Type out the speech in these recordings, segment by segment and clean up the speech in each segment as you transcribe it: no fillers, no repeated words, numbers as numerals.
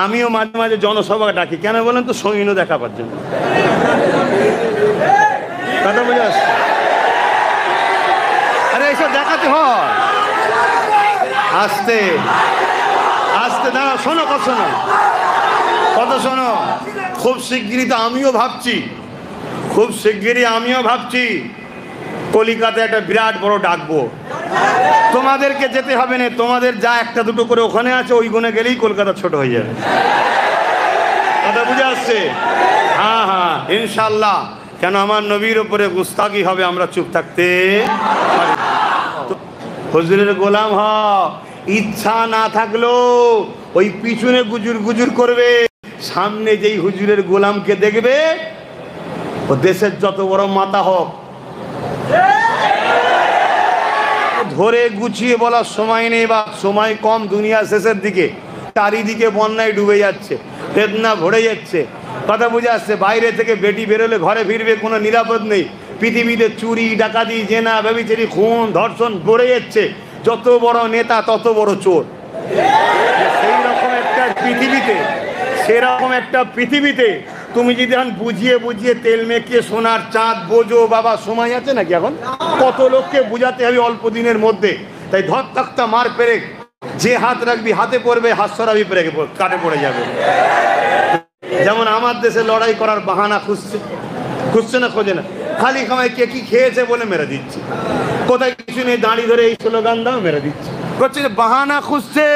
আমিও মাঝে মাঝে জনসভা ডাকি, কেন বলেন তো? সৈন্য দেখাবার জন্য। কথা বুঝে আসছে? আরে এইসব দেখাতে হয়। আস্তে আস্তে দাঁড়াও, শোনো কথা, শোনো কথা, শোনো। খুব শিগগিরই তো আমিও ভাবছি, খুব শিগগিরই আমিও ভাবছি কলিকাতায় একটা বিরাট বড় ডাকবো। তোমাদেরকে যেতে হবে না, তোমাদের যা একটা দুটো করে ওখানে আছে ওই গুণে গেলেই কলকাতা ছোট হয়ে যাবে। কথা বুঝে আসছে? হ্যাঁ হ্যাঁ, ইনশাল্লাহ। কেন আমার নবীর উপরে গুস্তাখি হবে, আমরা চুপ থাকতে পারি? হুজুরের গোলাম হ, ইচ্ছা না থাকলেও ওই পিছনে গুজুর গুজুর করবে। সামনে যেই হুজুরের গোলামকে দেখবে, ও দেশের যত বড় মাথা হোক, ধরে গুছিয়ে বলার সময় নেই, বা সময় কম, দুনিয়া শেষের দিকে, চারিদিকে বন্যায় ডুবে যাচ্ছে, বেদনা ভরে যাচ্ছে। কথা বুঝে আসছে? বাইরে থেকে বেটি বেরোলে ঘরে ফিরবে, কোনো নিরাপদ নেই। পৃথিবীতে চুরি, ডাকাতি, জেনা, ব্যভিচারী, খুন, ধর্ষণ ভরে যাচ্ছে। যত বড় নেতা তত বড় চোর। সেই রকম একটা পৃথিবীতে, সেরকম একটা পৃথিবীতে তুমি যদি এখন বুঝিয়ে বুঝিয়ে তেল মেখে সোনার চাঁদ বোঝো, বাবা সময় আছে নাকি? এখন কত লোককে বুঝাতে হবে অল্প দিনের মধ্যে। তাই ধর তক্তা মার পেরেক, যে হাত রাখবি হাতে পড়বে, হাত সরাবি পেরেক কাটে পড়ে যাবে। যেমন আমার দেশে লড়াই করার বাহানা খুঁজছে, খুঁজছে না? খোঁজে না, খালি খামায় কে কি খেয়েছে বলে মেরে দিচ্ছে। কোথায় কিছু নেই, দাঁড়িয়ে ধরে এই স্লোগান দাও, মেরে দিচ্ছে। করছে বাহানা খুঁজছে,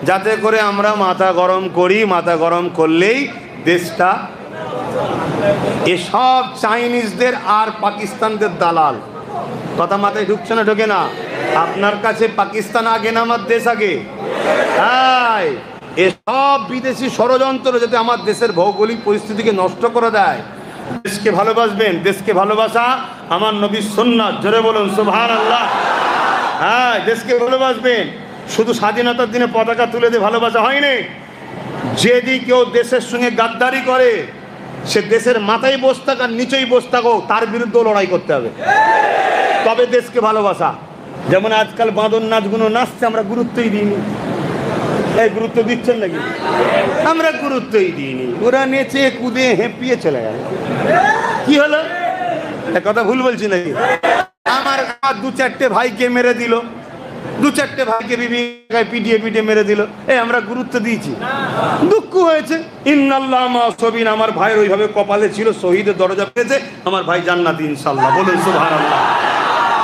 যাতে করে আমরা মাথা গরম করি। মাথা গরম করলেই দেশটা, এসব চাইনিজদের আর পাকিস্তানদের দালাল। কথা মাথায় ঢুকছে না? ঢোকে না? আপনার কাছে পাকিস্তান আগে না আমার দেশ আগে? তাই এসব বিদেশি ষড়যন্ত্র যাতে আমার দেশের ভৌগোলিক পরিস্থিতিকে নষ্ট করে দেয়। দেশকে ভালোবাসবেন, দেশকে ভালোবাসা আমার নবীর সুন্নাত। জোরে বলুন সুবহানাল্লাহ। হ্যাঁ, দেশকে ভালোবাসবেন। শুধু স্বাধীনতার দিনে পতাকা তুলে দিয়ে ভালোবাসা হয়নি। যদি কেউ দেশের সঙ্গে গাদ্দারি করে, সে দেশের মাথায় বসে থাক আর নিচেই বসে থাকো, তার বিরুদ্ধে লড়াই করতে হবে, তবে দেশকে ভালোবাসা। যেমন আজকাল বাঁদর নাচগুলো নাচছে, আমরা গুরুত্বই দিইনি। এই গুরুত্ব দিচ্ছেন নাকি? আমরা গুরুত্বই দিইনি। ওরা নেচে কুদে হেঁপিয়ে চলে গেল। কি হলো? কথা ভুল বলছি নাকি? আমার দু চারটে ভাইকে মেরে দিল, দু চারটে ভাইকে বিভিন্ন পিটিয়ে পিটিয়ে মেরে দিল। আমরা গুরুত্ব দিয়েছি? দুঃখ হয়েছে। ইন্নাল্লাহ মা সবিন, আমার ভাইয়ের ওইভাবে কপালে ছিল, শহীদের দরজা পেয়েছে, আমার ভাই জান্নাতি ইনশাআল্লাহ। বলুন সুবহানাল্লাহ।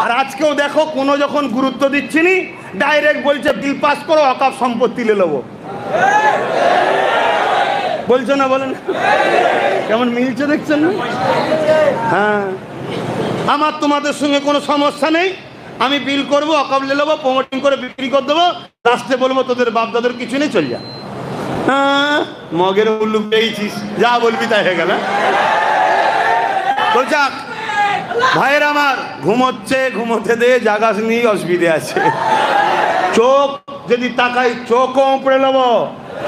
আর আজকেও দেখো, কোনো যখন গুরুত্ব দিচ্ছি নি, ডাইরেক্ট বলছে বিল পাস করো, অকাপ সম্পত্তি নিয়ে নেবো। বলছো না? বলেন কেমন মিলছে, দেখছেন না? হ্যাঁ, আমার তোমাদের সঙ্গে কোনো সমস্যা নেই। আমি বিল করবো, অকাপ নিয়ে নেবো, প্রমোটিং করে বিক্রি করে দেবো, লাস্টে বলবো তোদের বাপ দাদের কিছু নেই, চল যা। হ্যাঁ, মগের উল্লু পেয়েছিস, যা বলবি তাই হয়ে গেল। যাক ভাইয়ের আমার, ঘুমোচ্ছে, ঘুমোতে দে, জাগাস নিয়ে অসুবিধে আছে। চোখ যদি তাকাই, চোখও উপড়ে নেবো,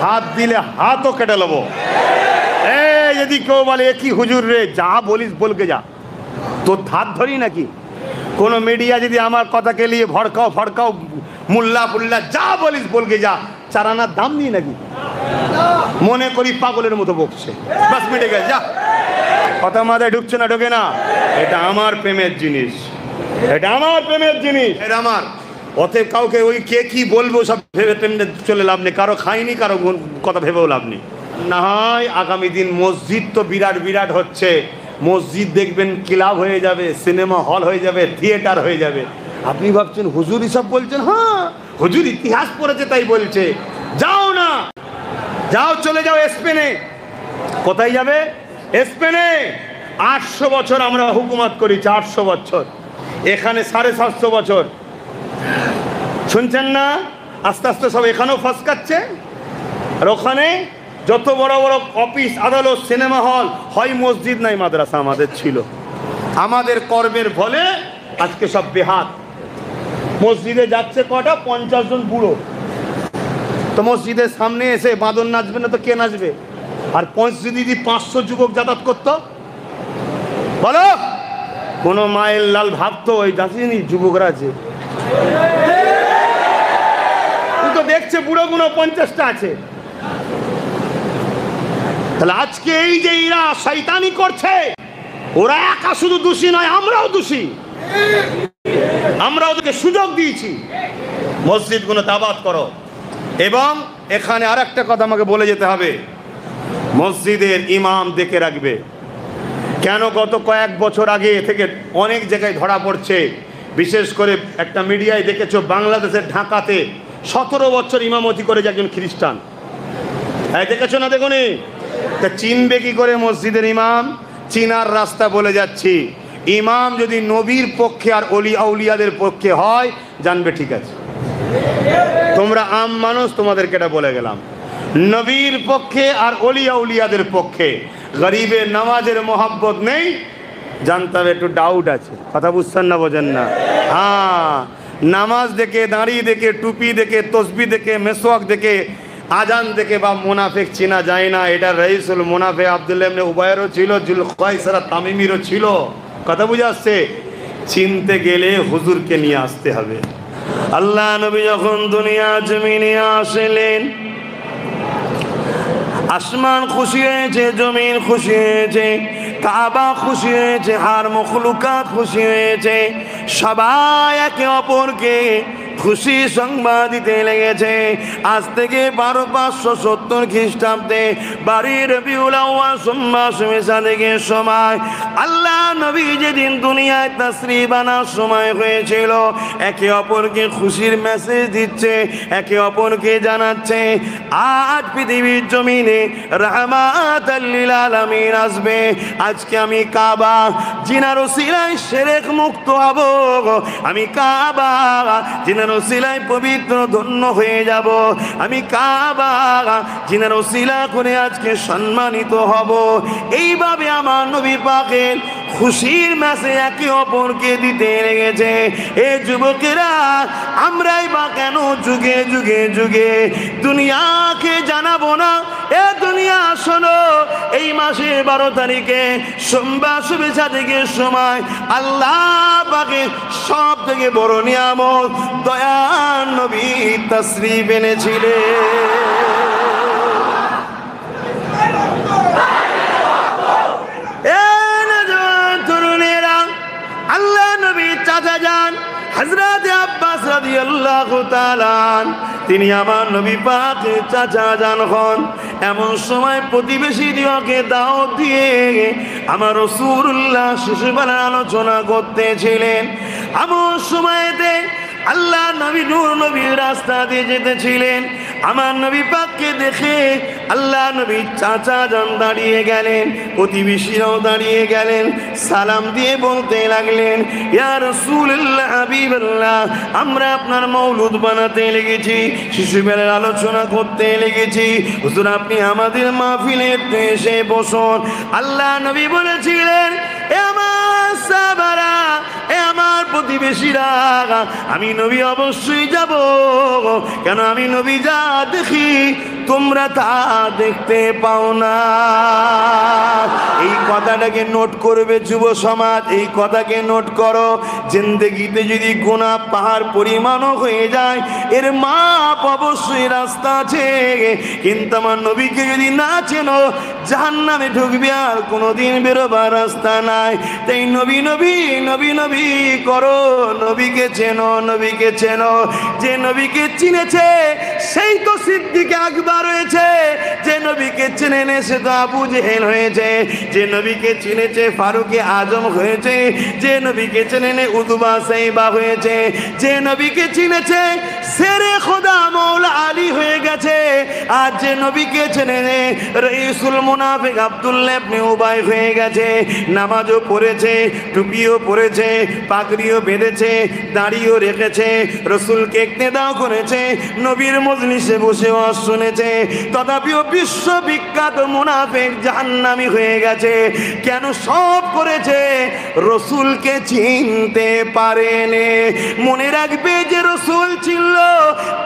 হাত দিলে হাতও কেটে নেবো। যদি কেউ বলে কি হুজুর রে, যা বলিস বলকে যা, তোর হাত ধরি নাকি? কোন মিডিয়া যদি আমার কথাকে নিয়ে ভড়কাও ফড়কাও, মুল্লা ফুল্লা যা বলিস বলকে যা, চারানার দাম নিই নাকি? মনে করি পাগলের মতো বকছে, বাস মিটে গেছে, যা। কথা মাথায় ঢুকছে না? ঢোকে না? এটা আমার প্রেমের জিনিস, এটা আমার প্রেমের জিনিস, এটা আমার। অতএব কাউকে ওই কে কি বলবো সব ভেবে টেমে চলে লাভ নেই। কারো খাইনি, কারো কথা ভেবেও লাভ নেই। না হয় আগামী দিন মসজিদ তো বিরাট বিরাট হচ্ছে, মসজিদ দেখবেন ক্লাব হয়ে যাবে, সিনেমা হল হয়ে যাবে, থিয়েটার হয়ে যাবে। আপনি ভাবছেন হুজুর সব বলছেন? হ্যাঁ, হুজুর ইতিহাস পড়েছে তাই বলছে। যাও না, যাও, চলে যাও স্পেনে। কোথায় যাবে? স্পেনে। 800 বছর আমরা হুকুমত করেছি, 800 বছর। এখানে 750 বছর। শুনছেন না? আস্তে আস্তে সব এখানেও ফসকাচ্ছে। আর ওখানে যত বড় বড় অফিস, আদালত, সিনেমা হল, হয় মসজিদ নাই মাদ্রাসা আমাদের ছিল। আমাদের কর্মের ফলে আজকে সব বেহাত। মসজিদে যাচ্ছে কটা? 50 জন বুড়ো। তো মসজিদের সামনে এসে বাঁদর নাচবে না তো কে নাচবে? আর যদি 500 যুবক যাতায়াত করতো, বলো কোনো মায়ের লাল ভাবতো ওই যাচ্ছিনি যুবকরা আছে, তো দেখছে বুড়ো গুলো 50টা আছে, তাহলে আজকে এই যে এরা শয়তানি করছে, ওরা একা শুধু দোষী নয়, আমরাও দোষী। আমরা ওদেরকে সুযোগ দিয়েছি। মসজিদগুলো আবাদ করো। এবং এখানে আর একটা কথা আমাকে বলে যেতে হবে, মসজিদের ইমাম দেখে রাখবে। কেন গত কয়েক বছর আগে থেকে অনেক জায়গায় ধরা পড়ছে, বিশেষ করে একটা মিডিয়ায় দেখেছো, বাংলাদেশের ঢাকাতে 17 বছর ইমামতি করে যে একজন খ্রিস্টান, হ্যাঁ দেখেছো না? দেখুনি? তা চিনবে কি করে মসজিদের ইমাম? চিনার রাস্তা বলে যাচ্ছি। ইমাম যদি নবীর পক্ষে আর অলি আউলিয়াদের পক্ষে হয়, জানবে ঠিক আছে। তোমরা আম মানুষ, তোমাদেরকে এটা বলে গেলাম, নবীর পক্ষে আর অলি আউলিয়াদের পক্ষে, গরিবের নামাজের মোহাব্বত নেই, জানতে হবে একটু ডাউট আছে। কথা বুঝছেন না? বোঝেন না? হ্যাঁ, নামাজ দেখে, দাঁড়িয়ে দেখে, টুপি দেখে, তসবি দেখে, মেসওয়াক দেখে, আজান দেখে বা মুনাফিক চেনা যায় না। এটা রাইসুল মুনাফিক আব্দুল্লাহ ইবনে উবাইরও ছিল, জুল কায়সার তামিমিরও ছিল। কথা বুঝে আসছে? চিনতে গেলে হুজুরকে নিয়ে আসতে হবে। আল্লাহ নবী যখন দুনিয়া জমিনে আসলেন, আসমান খুশি হয়েছে, জমিন খুশি হয়েছে, কাবা খুশি হয়েছে, হার মখলুকাত খুশি হয়েছে। সবাই একে অপরকে খুশি সংবাদ দিতে লেগেছে। আজ থেকে ১২৫৭০ খ্রিস্টাব্দে ১২ রবিউল আউয়াল সোমবার সাদেকের সময় আল্লাহ নবী যেদিন দুনিয়ায় তাশরীফ আনার সময় হয়েছিল, একে অপরকে খুশির মেসেজ দিচ্ছে, একে অপরকে জানাচ্ছে আজ পৃথিবীর জমিনে রাহমাতাল লিল আলামিন আসবে। আজকে আমি কাবা জিনার ওসিলায় শিরক মুক্ত হব, আমি কাবা জিনার ওসিলায় পবিত্র ধন্য হয়ে যাব, আমি কাবা জিনার ওসিলা করে আজকে সম্মানিত হব। এইভাবে আমার নবী পাকের খুশির মেসেজ একে অপরকে দিতে লেগেছে। এ যুবকেরা, আমরাই বা কেন যুগে যুগে যুগে দুনিয়াকে জানাবো না? এ দুনিয়া শোনো, এই মাসের 12 তারিখে সোমবার শুভেচ্ছা থেকে সময় আল্লাহ পাকে সব থেকে বড় নিয়ামত দয়ার নবী তাশরীফ এনেছিলেন। আল্লাহ নবী চাচা যান হযরত আব্বাস রাদিয়াল্লাহু তাআলা, তিনি আমার নবী পাকের চাচা যান হন। এমন সময় প্রতিবেশীদেরকে দাওয়াত দিয়ে আমার রাসূলুল্লাহ শিশুবেলার আলোচনা করতেছিলেন। এমন সময়তে আল্লাহ নবী নূর নবীর রাস্তা দিয়ে যেতেছিলেন। আমার নবী পাককে দেখে আল্লাহ নবী চাচা যান দাঁড়িয়ে গেলেন, প্রতিবেশীরাও দাঁড়িয়ে গেলেন, সালাম দিয়ে বলতে লাগলেন, ইয়া রাসূলুল্লাহ হাবিবাল্লাহ, আমরা আপনার মৌলুদ বানাতে লেগেছি, শিশুবেলার আলোচনা করতে লেগেছি, হুজুর আপনি আমাদের মাহফিলে এসে বসুন। আল্লাহ নবী বলেছিলেন, এ আমার সাহাবারা, এ আমার প্রতিবেশীরা, আমি নবী অবশ্যই যাব। কেন? আমি নবী যা দেখি তোমরা তা দেখতে পাও না। এই কথাটাকে নোট করবে যুব সমাজ, এই কথাকে নোট করো। জিন্দেগিতে যদি গুনাহ পাহাড় পরিমাণও হয়ে যায়, এর মাপ অবশ্যই রাস্তা আছে। কিন্তু আমার নবীকে যদি না চেনো, জাহান্নামে ঢুকবে, আর কোনোদিন বেরোবার রাস্তা নাই। তাই নবী নবী নবী নবী করো, নবীকে চেনো, নবীকে চেনো। যে নবীকে চিনেছে সেই তো সিদ্দিক আকবর হয়েছে, যে নবীকে চেনে নে সে তো আবু জেহেল হয়েছে, যে নবীকে চিনেছে ফারুকে আজম হয়েছে, যে নবীকে চেনে নে উতবা সাইবা হয়েছে, যে নবীকে চিনেছে শেরে খোদা মৌলা আলী হয়ে গেছে, আর যে নবীকে চেনে নে রাইসুল মুনাফিক আব্দুল্লাহ ইবনে উবাই হয়ে গেছে। নামাজও পড়েছে, টুপিও পরেছে, পাগড়িও বেঁধেছে, দাড়িও রেখেছে, রসুলকে ইক্তেদাও করেছে, নবীর মজলিসে বসে ওয়াজ শুনেছে, তথাপিও বিশ্ববিখ্যাত মুনাফিক জাহান্নামী হয়ে গেছে। কেন সব করেছে? রসুলকে চিনতে পারেনি। মনে রাখবে, যে রসুল ছিল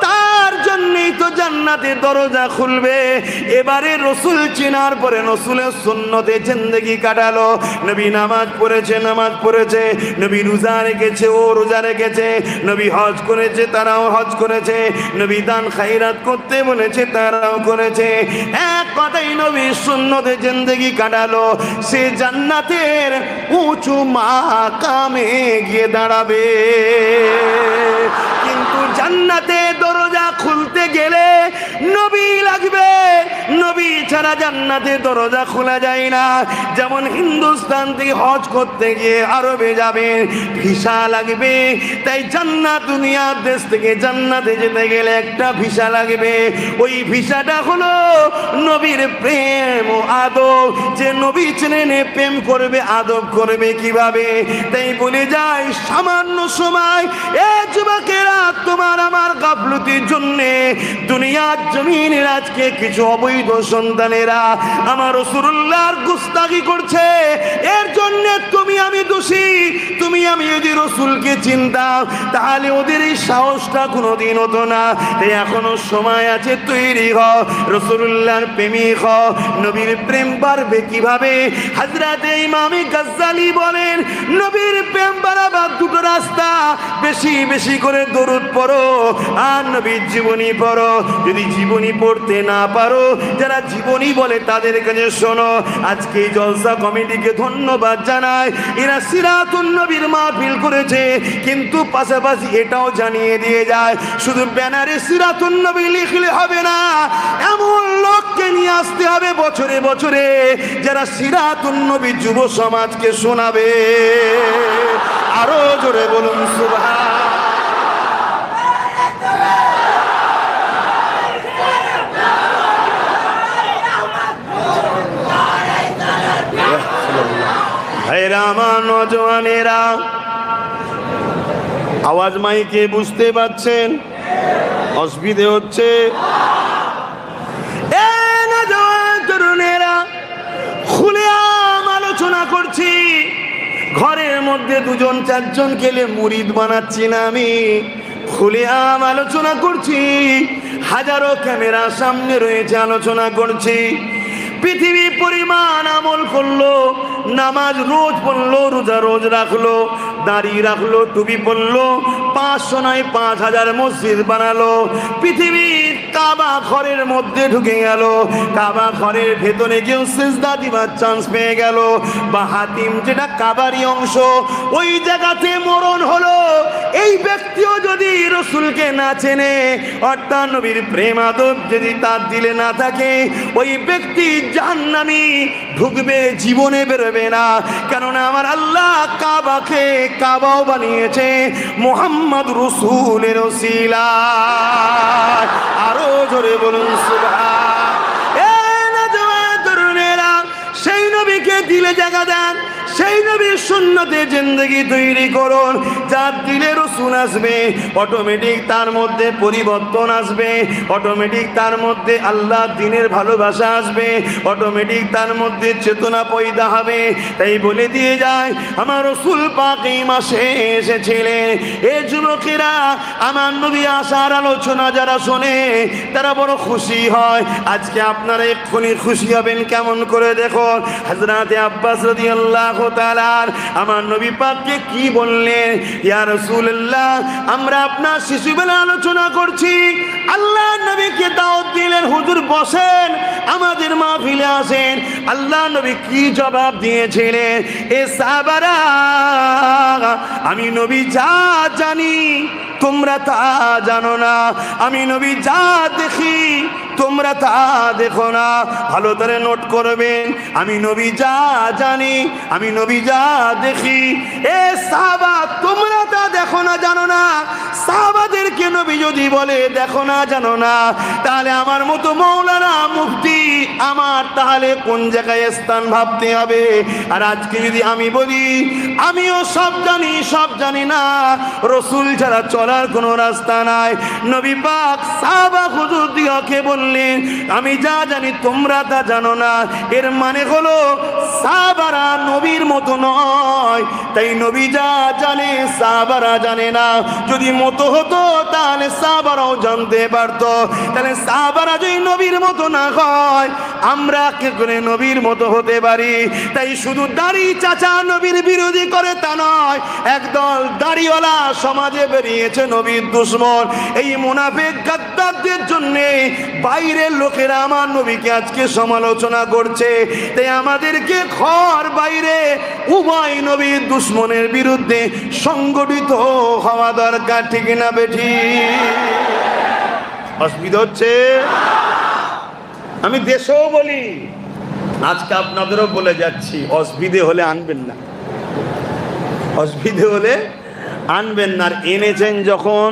তার জন্যই তো জান্নাতের দরজা খুলবে। এবারে রসুল চেনার পরে রসুলের সুন্নতে জিন্দেগি কাটালো। নবী নামাজ পড়েছে, নামাজ পড়েছে, নবী রোজা রেখেছে, ও রোজা রেখেছে, নবী হজ করেছে, তারাও হজ করেছে, নবী দান খায়রাত করতে বলেছে, তারাও করেছে। এক কথাই নবী সুন্নতে জিন্দেগি কাটালো, সে জান্নাতের উঁচু মাকামে গিয়ে দাঁড়াবে। কিন্তু জান্নাতে দরজা খুলতে গেলে নবী লাগবে, নবী ছাড়া জান্নাতে দরজা খোলা যায় না। যেমন হিন্দুস্তান থেকে হজ করতে গিয়ে আরবে যাবেন, ভিসা লাগবে, তাই জান্নাত দুনিয়ার দেশ থেকে জান্নাতে যেতে গেলে একটা ভিসা লাগবে। ওই ভিসাটা হলো নবীর প্রেম ও আদব, যে নবী চেনে প্রেম করবে আদব করবে কিভাবে। তাই বলে যায় সামান্য সময় এ যুবকেরা, তোমার আমার গাফলতির জন্যে দুনিয়ার জমিনের আজকে কিছু অবৈধ সন্তানেরা আমার রাসূলুল্লাহর গুস্তাখি করছে। এর জন্য তুমি আমি দোষী। তুমি আমি যদি রাসূলকে চিনতাম তাহলে ওদের এই সাহসটা কোনোদিন হতো না। তাই এখনো সময় আছে, তৈরি হও, রাসূলুল্লাহর প্রেমিক হও। নবীর প্রেম বাড়বে কিভাবে? হযরতে ইমাম গাজ্জালী বলেন, নবীর প্রেম বাড়াবার দুটো রাস্তা, বেশি বেশি করে দরুদ পড়ো আর নবীর জীবনী পড়ো। যদি জীবনী পড়তে না পারো, যারা জীবনী বলে তাদের কাছে শোনো। আজকে এই জলসা কমিটিকে ধন্যবাদ জানাই, এরা সিরাতুন নবীর মাহফিল করেছে, কিন্তু পাশাপাশি এটাও জানিয়ে দিয়ে যায় শুধু ব্যানারে সিরাতুন নবী লিখলে হবে না, এমন লোককে নিয়ে আসতে হবে বছরে বছরে যারা সিরাতুন নবী যুব সমাজকে শোনাবে। আরো জোরে বলুন সুবহান। ভাইরা আমার, নওজওয়ানেরা, আওয়াজ মাইকে বুঝতে পাচ্ছেন? অসুবিধে হচ্ছে? তরুণেরা, খুলে আলোচনা করছি। ঘরের মধ্যে দুজন চারজন গেলে মুরিদ বানাচ্ছি না আমি, খুলে আলোচনা করছি। হাজারো ক্যামেরা সামনে রয়েছে, আলোচনা করছি। পৃথিবী পরিমাণ আমল করলো, নামাজ রোজ পড়লো, রোজা রোজ রাখলো, দাঁড়িয়ে রাখলো, টুপি পড়লো, 500 নয় 5000 মসজিদ বানালো। পৃথিবীর কাবা ঘরের মধ্যে ঢুকে গেল, কাবা ঘরের ভেতরে গিয়েও সিজদা দিবার চান্স পেয়ে গেল। বা হাতিম যেটা কাবারই অংশ, ওই জায়গাতে মরণ হলো। এই ব্যক্তিও যদি রাসূলকে না চেনে, অর্থাৎ নবীর প্রেম আদব যদি তার দিলে না থাকে, ওই ব্যক্তি জাহান্নামী, ঢুকবে, জীবনে বেরোবে না। কেননা আমার আল্লাহ কাবাকে কাবাও বানিয়েছে মুহাম্মদ রাসূলের ওসিলা। আরো জোরে বলুন সুবহান। এ নওজওয়ান তরুণেরা, সেই নবীকে দিলে জায়গা দেন, সেই নবীর সুন্নতে জিন্দেগি তৈরি করুন। যার দিলে রাসূল আসবে, অটোমেটিক তার মধ্যে পরিবর্তন আসবে, অটোমেটিক তার মধ্যে আল্লাহ দ্বীনের ভালোবাসা আসবে, অটোমেটিক তার মধ্যে চেতনা পয়দা হবে। তাই বলে দিয়ে যায় আমার রাসূল পাক এই মাসে এসেছিলেন। এ যুবকেরা, আমার নবী আসার আলোচনা যারা শোনে তারা বড় খুশি হয়। আজকে আপনারা এক্ষুনি খুশি হবেন কেমন করে দেখুন। হযরতে আব্বাস রাদিয়াল্লাহু তাআলা আমার নবী পাককে কি বললেন, ইয়া রাসূলুল্লাহ, আমরা আপনার শিশুবেলা আলোচনা করছি, আল্লাহ নবীকে দাওয়াত দিলেন, হুজুর বসেন, আমাদের মাহফিলে আসেন। আল্লাহ নবী কি জবাব দিয়েছিলেন? এ সাহাবারা, আমি নবী যা জানি তোমরা তা জানো না, আমি নবী যা দেখি তোমরা তা দেখো না। ভালো করে নোট করবেন, আমি নবী যা জানি, আমি নবী যা দেখি। এ সাহাবা, তোমরা তা দেখো না, জানো না। সাহাবাদেরকে নবী যদি বলে দেখো না, জানো না, তাহলে আমার মতো মৌলানা মুফতি আমার তাহলে কোন জায়গায় স্থান ভাবতে হবে? আর আজকে যদি আমি বলি আমিও সব জানি, সব জানি না, রাসূল ছাড়া চলার কোনো রাস্তা নাই। নবী পাক সাহাবা হুজুরদিগকে বললেন, আমি যা জানি তোমরা তা জানো না। এর মানে হলো সাহাবারা নবীর মতো নয়, তাই নবী যা জানে সাহাবারা জানে না। যদি মতো হতো তাহলে সাহাবারাও জানতে পারতো। তাহলে সাহাবারা যদি নবীর মতো না হয়, আমরা কে করে নবীর মতো হতে পারি? তাই শুধু দাড়ি চাচা নবীর বিরোধী করে তা নয়, একদল দাড়িওয়ালা সমাজে বেরিয়েছে নবীর দুশমন। এই মুনাফিক গাদ্দারদের জন্য বাইরের লোকেরা আমার নবীকে আজকে সমালোচনা করছে। তাই আমাদেরকে ঘর বাইরে উভয় নবীর দুশমনের বিরুদ্ধে সংগঠিত হওয়া দরকার, ঠিক না বেঠি? অসুবিধা হচ্ছে? আমি দেশেও বলি, আজকে আপনাদেরও বলে যাচ্ছি, অসুবিধে হলে আনবেন না, অসুবিধে হলে আনবেন না। আর এনেছেন যখন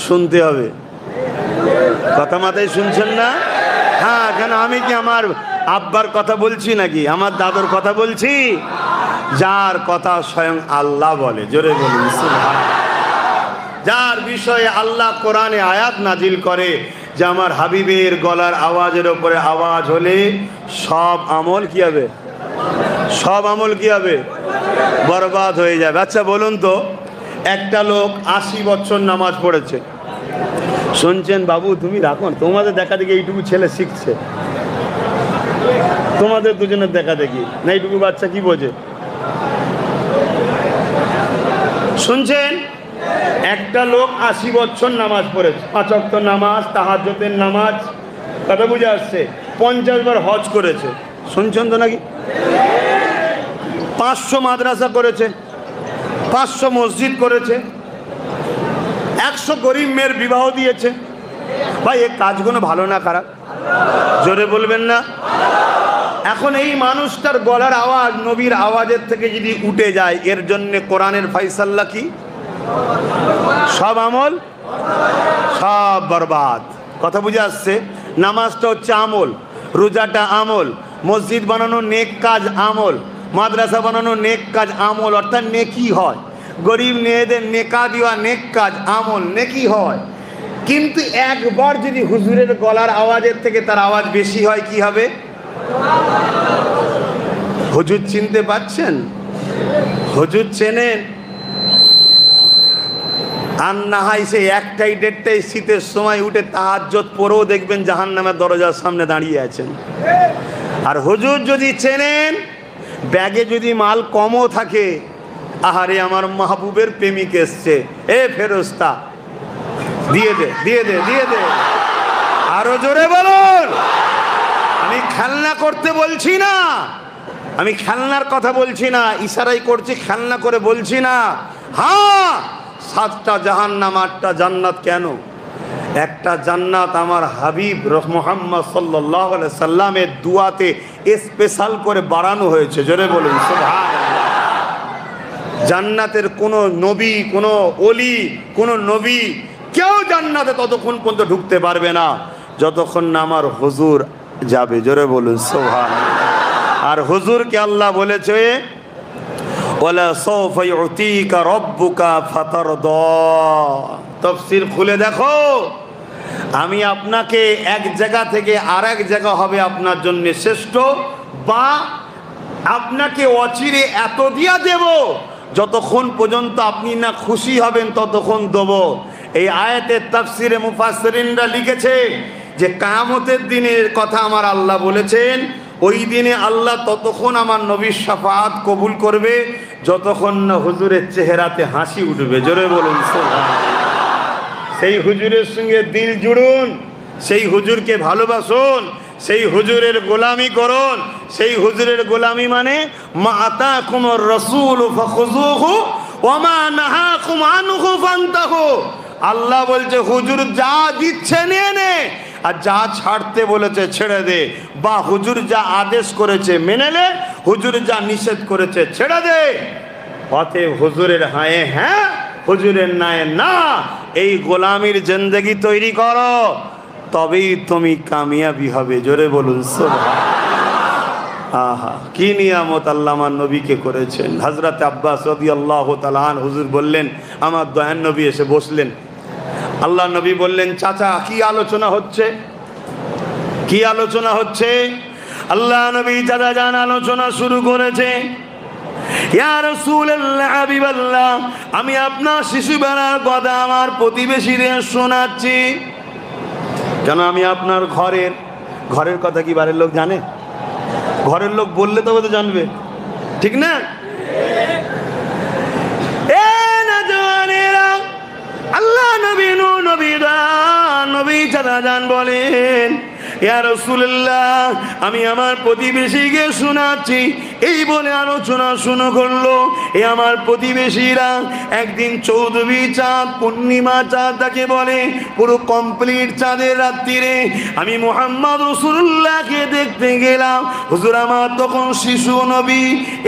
শুনতে হবে। কথা মাথায় শুনছেন না? হ্যাঁ, কেন আমি কি আমার আব্বার কথা বলছি নাকি আমার দাদুর কথা বলছি? যার কথা স্বয়ং আল্লাহ বলে, জোরে বলুন সুবহানাল্লাহ। যার বিষয়ে আল্লাহ কোরআনে আয়াত নাজিল করে যে আমার হাবিবের গলার আওয়াজের ওপরে আওয়াজ হলে সব আমল কি হবে? সব আমল কি হবে? বরবাদ হয়ে যাবে। আচ্ছা বলুন তো, একটা লোক 80 বছর নামাজ পড়েছে, শুনছেন বাবু তুমি রাখো, তোমাদের দেখা দেখি এইটুকু ছেলে শিখছে, তোমাদের দুজনের দেখা দেখি না, এইটুকু বাচ্চা কি বোঝে? শুনছেন, একটা লোক 80 বছর নামাজ পড়েছে, 5 ওয়াক্ত নামাজ, তাহাজ্জুদের নামাজ, কথা বুঝে আসছে, 50 বার হজ করেছে, শুনছেন তো নাকি? 500 মাদ্রাসা করেছে, 500 মসজিদ করেছে, 100 গরিব মেয়ের বিবাহ দিয়েছে। ভাই এই কাজগুলো ভালো না খারাপ? জোরে বলবেন না? এখন এই মানুষটার গলার আওয়াজ নবীর আওয়াজের থেকে যদি উঠে যায়, এর জন্য কোরআনের ফয়সালা কি? সব আমল সব বরবাদ। কথা বুঝে আসছে? নামাজটা হচ্ছে আমল, রোজাটা আমল, মসজিদ বানানো নেক কাজ আমল, মাদ্রাসা বানানো নেক কাজ আমল, অর্থাৎ নেকি হয়। গরিব মেয়েদের নেকা দেওয়া নেক কাজ আমল, নেকি হয়। কিন্তু একবার যদি হুজুরের গলার আওয়াজের থেকে তার আওয়াজ বেশি হয়, কি হবে? হুজুর চিনতে পারছেন? হুজুর চেনেন? আর না হয় সে 1টায় 1:30টায় শীতের সময় উঠে তাহাজ্জুদ পড়েও দেখবেন জাহান্নামের দরজার সামনে দাঁড়িয়ে আছেন। আর হুজুর যদি চেনেন, ব্যাগে যদি মাল কমও থাকে, আহারে আমার মাহবুবের প্রেমিক এসছে, এ ফেরেশতা দিয়ে দে দিয়ে দে দিয়ে দে, আরো জোরে বলুন। আমি খেলনা করতে বলছি না, আমি খেলনার কথা বলছি না, ইশারাই করছি, খেলনা করে বলছি না। হ্যাঁ, 7টা জাহান্নাম 8টা জান্নাত। কেন? একটা জান্নাত আমার হাবিব মুহাম্মদ সাল্লাল্লাহু আলাইহি সাল্লামের দুয়াতে স্পেশাল করে বাড়ানো হয়েছে, জোরে বলুন সুবহানাল্লাহ। জান্নাতের কোন নবী, কোন ওলি, কোন নবী কেউ জান্নাতে ততক্ষণ পর্যন্ত ঢুকতে পারবে না যতক্ষণ না আমার হুজুর যাবে, জোরে বলুন সুবহানাল্লাহ। আর হুজুরকে আল্লাহ বলেছে ওয়ালা সাওফা ইউতিকা রাব্বুকা ফাতারদা। তাফসীর খুলে দেখো, আমি আপনাকে এক জায়গা থেকে আরেক জায়গা হবে আপনার জন্য শ্রেষ্ঠ, বা আপনাকে অচিরে এত দিয়া দেব যতক্ষণ পর্যন্ত আপনি না খুশি হবেন ততক্ষণ দেব। এই আয়াতের তাফসীরে মুফাসসিরিনরা লিখেছে যে কিয়ামতের দিনের কথা আমার আল্লাহ বলেছেন, ওই দিনে আল্লাহ ততক্ষণ আমার নবীর শাফাআত কবুল করবে যতক্ষণ না হুজুরের চেহারাতে হাসি উঠবে, জোরে বলুন সুবহানাল্লাহ। সেই হুজুরের সঙ্গে দিল জুড়ুন, সেই হুজুরকে ভালোবাসুন, সেই হুজুরের গোলামি করুন। সেই হুজুরের গোলামি মানে মা আতাকুমুর রাসূল ফাখুযুহু ওয়া মা নাহাকুম আনহু ফান্তাহু। আল্লাহ বলছে হুজুর যা দিচ্ছে নিয়ে নে, আর যা ছাড়তে বলেছে ছেড়ে দে, বা হুজুর যা আদেশ করেছে মেনে নে, হুজুর যা নিষেধ করেছে ছেড়ে দে। অতএব হুজুরের হায়ে হ্যাঁ, হুজুরের নায়ে না, এই গোলামির জিন্দেগি তৈরি করো, তবেই তুমি কামিয়াবি হবে, জোরে বলুন সুবহানাল্লাহ। আহা, কি নিয়ামত আল্লাহ আমার নবীকে করেছেন। হযরত আব্বাস রাদিয়াল্লাহু তাআলা আনহু হুজুর বললেন, আমার দয়ার নবী এসে বসলেন। আল্লাহ নবী বললেন, চাচা কি আলোচনা হচ্ছে? কি আলোচনা হচ্ছে? আল্লাহ নবী চাচা জান আলোচনা শুরু করেছে। ইয়া রাসূলুল্লাহ, হাবিবাল্লাহ, আমি আপনার শিশুবেলার কথা আমার প্রতিবেশীদের শোনাচ্ছি। কেন? আমি আপনার ঘরের ঘরের কথা কি বাইরের লোক জানে? ঘরের লোক বললে তবে তো জানবে, ঠিক না? আল্লাহ নবী নবী চাচাজান বলেন, ইয়া রাসূলুল্লাহ, আমি আমার প্রতিবেশীকে শোনাচ্ছি। এই বলে আলোচনা শুরু করলো। এ আমার প্রতিবেশীরা একদিন চৌদ্দবী চাঁদ, পূর্ণিমা চাঁদ তাকে বলে, পুরো কমপ্লিট চাঁদের রাত্রিরে আমি মুহাম্মদ রাসূলুল্লাহকে দেখতে গেলাম। হুজুর আমার তখন শিশু নবী,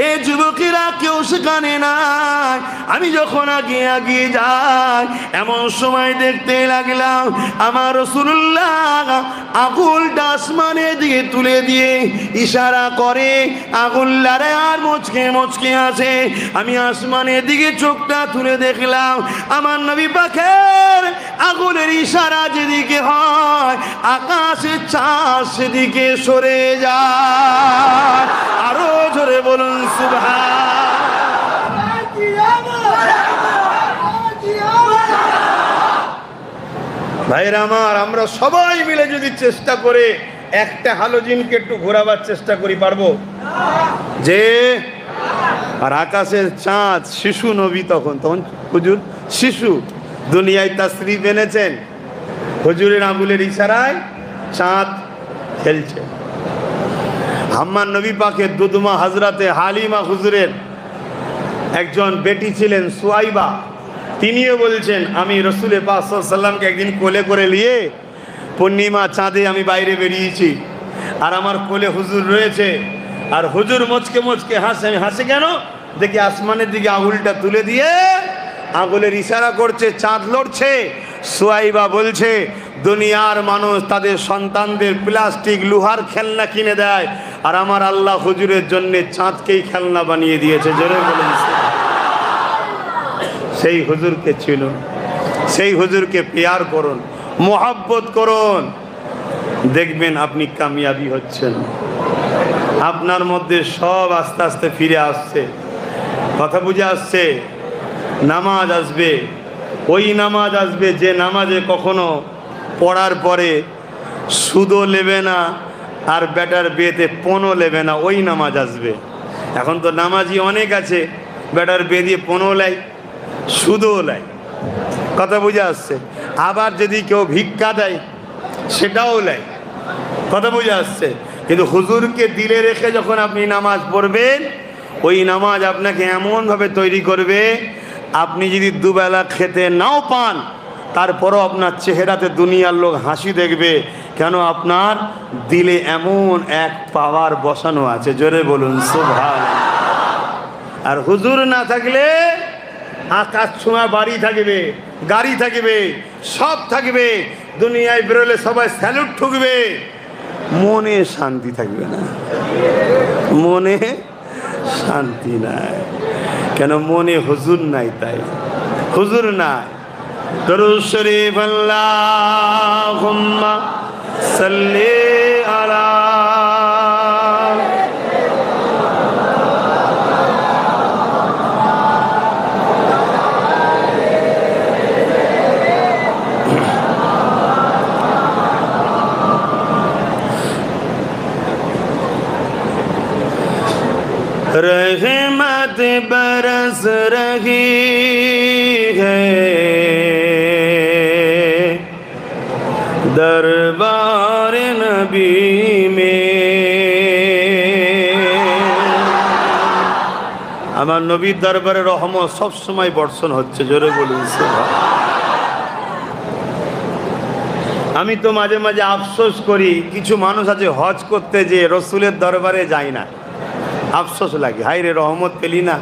এ যুবকেরা কেউ সেখানে নাই। আমি যখন আগে যাই, এমন সময় দেখতে লাগলাম আমার রাসূলুল্লাহ আগুনটা আসমানের দিকে তুলে দিয়ে ইশারা করে, আগুন লারে আর মুচকে আছে। আমি আসমানের দিকে চোখটা তুলে দেখলাম আমার নবী পাকের আগুনের ইশারা যেদিকে হয়, আকাশের চাঁদ সেদিকে সরে যায়। আরো জোরে বলুন সুবহান। ভাইরা আমার, আমরা সবাই মিলে যদি চেষ্টা করে একটা হালোজিনকে একটু ঘোরাবার চেষ্টা করি, পারবো? যে আর আকাশের চাঁদ, শিশু নবী তখন হুজুর শিশু, দুনিয়ায় তাশরীফ এনেছেন, হুজুরের আঙুলের ইশারায় চাঁদ খেলছে। আমার নবী পাকের দুধমা হযরতে হালিমা হুজুরের একজন বেটি ছিলেন সুয়াইবা, তিনিও বলছেন আমি রসুল পাক সাল্লাল্লাহু আলাইহি ওয়াসাল্লামকে একদিন কোলে করে নিয়ে পূর্ণিমা চাঁদে আমি বাইরে বেরিয়েছি, আর আমার কোলে হুজুর রয়েছে, আর হুজুর মুচকে হাসে। আমি হাসি কেন? দেখি আসমানের দিকে আঙুলটা তুলে দিয়ে আঙুলের ইশারা করছে, চাঁদ লড়ছে। সুয়াইবা বলছে দুনিয়ার মানুষ তাদের সন্তানদের প্লাস্টিক লোহার খেলনা কিনে দেয়, আর আমার আল্লাহ হুজুরের জন্য চাঁদকেই খেলনা বানিয়ে দিয়েছে। জোরে বলুন। সেই হুজুরকে চিনুন, সেই হুজুরকে পেয়ার করুন, মোহাব্বত করুন, দেখবেন আপনি কামিয়াবি হচ্ছেন। আপনার মধ্যে সব আস্তে আস্তে ফিরে আসছে। কথা বুঝে আসছে? নামাজ আসবে, ওই নামাজ আসবে যে নামাজে কখনো পড়ার পরে সুদও নেবে না আর বেটার বিয়েতে পণও নেবে না, ওই নামাজ আসবে। এখন তো নামাজি অনেক আছে, বেটার বিয়ে দিয়ে পণও নেয়, সুদও নেয়। কথা বুঝে আসছে? আবার যদি কেউ ভিক্ষা দেয় সেটাও নেয়। কথা বুঝে আসছে? কিন্তু হুজুরকে দিলে রেখে যখন আপনি নামাজ পড়বেন, ওই নামাজ আপনাকে এমনভাবে তৈরি করবে, আপনি যদি দুবেলা খেতে নাও পান, তারপরও আপনার চেহারাতে দুনিয়ার লোক হাসি দেখবে। কেন? আপনার দিলে এমন এক পাওয়ার বসানো আছে। জোরে বলুন সুবহান। আর হুজুর না থাকলে আকাশ ছোঁয়া বাড়ি থাকবে, গাড়ি থাকবে, সব থাকবে, দুনিয়ায় বেরোলে সবাই স্যালুট ঠুকবে, মনে শান্তি থাকবে না, মনে শান্তি নাই। কেন? মনে হুজুর নাই, তাই হুজুর নাই। দরুদ শরীফ আল্লাহুম্মা সাল্লি আলা रहमत बरस रही है दरबार नबी में। আমার নবীর দরবারে রহমত সব সময় বর্ষণ হচ্ছে। জোরে বলুন। আমি তো মাঝে মাঝে আফসোস করি, কিছু মানুষ আছে হজ করতে যে রসুলের দরবারে যায় না, আফসোস লাগে, হায় রে রহমত পেলি না।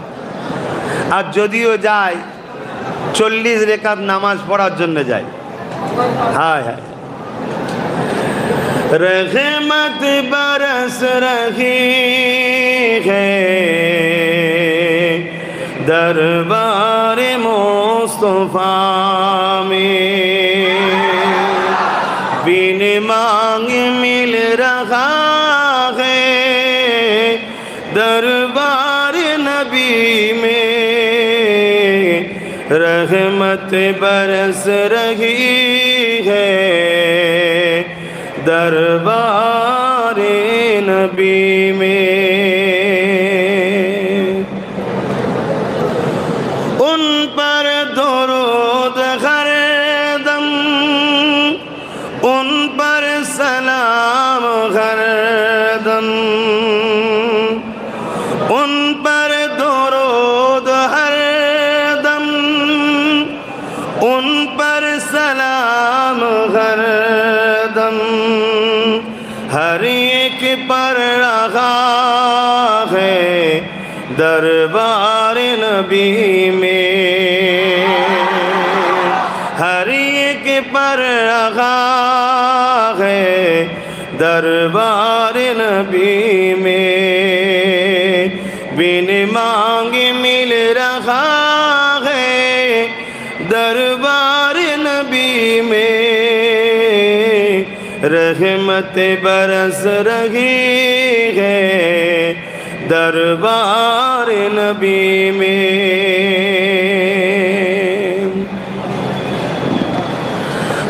আর যদিও যায় 40 রেকাত নামাজ পড়ার জন্য যায়। হায় হায়। रहमत बरस रही है दरबार मुस्तफा में, बिन मांगे मिल रहा है दरबार नबी में। रहमत बरस रही है दरबारे नबी में। उन पर दुरूद हर दम, उन पर सलाम हर दम, उन पर दुरूद हर दम, उन पर सलाम हर दम, हर एक पर रहा है दरबार नबी में। हर एक पर रहा है दरबार नबी में। बिन मांगे मिल रहा है दरबार नबी में। रहमत बरस रही है दरबार नबी में।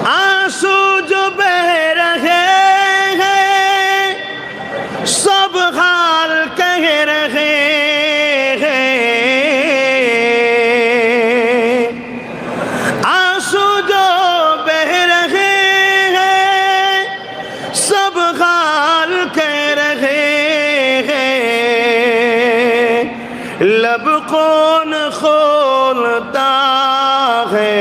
आंसू जो बह रहे हैं सब हाल कह रहे हैं। आंसू जो बह रहे हैं सब हाल कह रहे हैं। लब कौन खोलता है